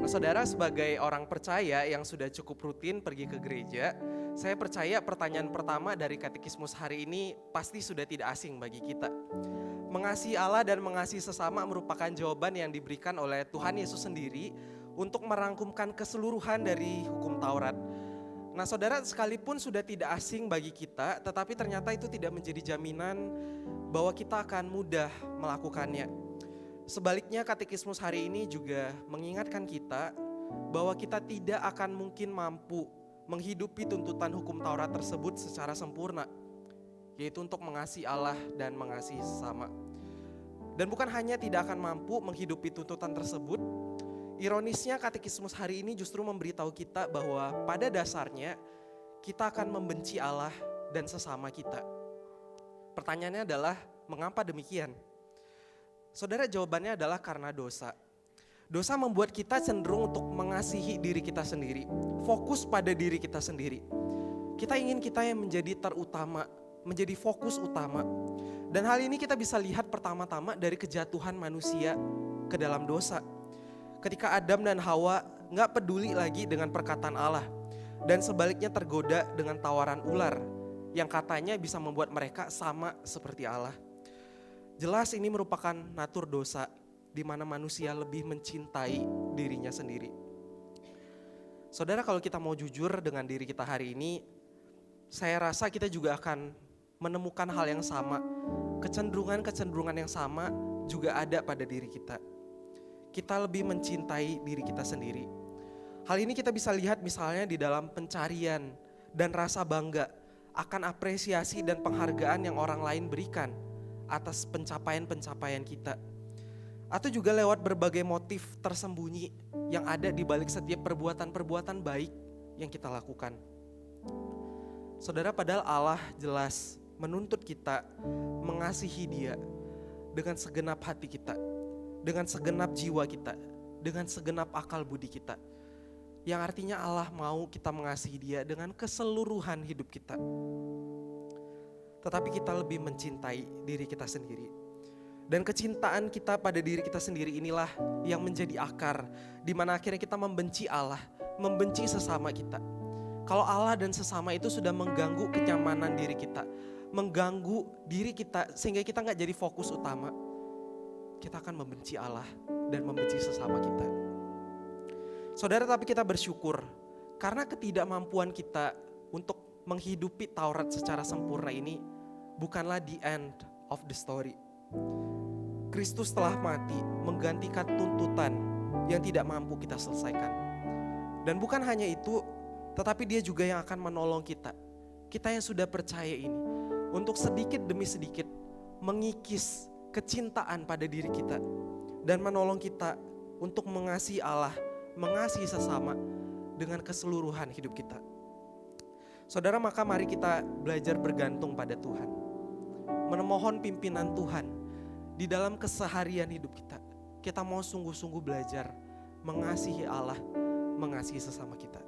Nah, saudara, sebagai orang percaya yang sudah cukup rutin pergi ke gereja, saya percaya pertanyaan pertama dari katekismus hari ini pasti sudah tidak asing bagi kita. Mengasihi Allah dan mengasihi sesama merupakan jawaban yang diberikan oleh Tuhan Yesus sendiri untuk merangkumkan keseluruhan dari hukum Taurat. Nah, saudara, sekalipun sudah tidak asing bagi kita, tetapi ternyata itu tidak menjadi jaminan bahwa kita akan mudah melakukannya. Sebaliknya, katekismus hari ini juga mengingatkan kita bahwa kita tidak akan mungkin mampu menghidupi tuntutan hukum Taurat tersebut secara sempurna, yaitu untuk mengasihi Allah dan mengasihi sesama. Dan bukan hanya tidak akan mampu menghidupi tuntutan tersebut, ironisnya katekismus hari ini justru memberitahu kita bahwa pada dasarnya kita akan membenci Allah dan sesama kita. Pertanyaannya adalah, mengapa demikian? Saudara, jawabannya adalah karena dosa. Dosa membuat kita cenderung untuk mengasihi diri kita sendiri, fokus pada diri kita sendiri. Kita ingin kita yang menjadi terutama, menjadi fokus utama. Dan hal ini kita bisa lihat pertama-tama dari kejatuhan manusia ke dalam dosa. Ketika Adam dan Hawa gak peduli lagi dengan perkataan Allah, dan sebaliknya tergoda dengan tawaran ular yang katanya bisa membuat mereka sama seperti Allah. Jelas ini merupakan natur dosa, di mana manusia lebih mencintai dirinya sendiri. Saudara, kalau kita mau jujur dengan diri kita hari ini, saya rasa kita juga akan menemukan hal yang sama. Kecenderungan-kecenderungan yang sama juga ada pada diri kita. Kita lebih mencintai diri kita sendiri. Hal ini kita bisa lihat misalnya di dalam pencarian dan rasa bangga akan apresiasi dan penghargaan yang orang lain berikan atas pencapaian-pencapaian kita. Atau juga lewat berbagai motif tersembunyi yang ada di balik setiap perbuatan-perbuatan baik yang kita lakukan. Saudara, padahal Allah jelas menuntut kita mengasihi Dia dengan segenap hati kita, dengan segenap jiwa kita, dengan segenap akal budi kita. Yang artinya Allah mau kita mengasihi Dia dengan keseluruhan hidup kita. Tetapi kita lebih mencintai diri kita sendiri. Dan kecintaan kita pada diri kita sendiri inilah yang menjadi akar, di mana akhirnya kita membenci Allah, membenci sesama kita. Kalau Allah dan sesama itu sudah mengganggu kenyamanan diri kita, mengganggu diri kita sehingga kita gak jadi fokus utama, kita akan membenci Allah dan membenci sesama kita. Saudara, tapi kita bersyukur karena ketidakmampuan kita untuk menghidupi Taurat secara sempurna ini bukanlah the end of the story. Kristus telah mati menggantikan tuntutan yang tidak mampu kita selesaikan. Dan bukan hanya itu, tetapi Dia juga yang akan menolong kita. Kita yang sudah percaya ini, untuk sedikit demi sedikit mengikis kecintaan pada diri kita dan menolong kita untuk mengasihi Allah, mengasihi sesama dengan keseluruhan hidup kita. Saudara, maka mari kita belajar bergantung pada Tuhan, memohon pimpinan Tuhan di dalam keseharian hidup kita. Kita mau sungguh-sungguh belajar mengasihi Allah, mengasihi sesama kita.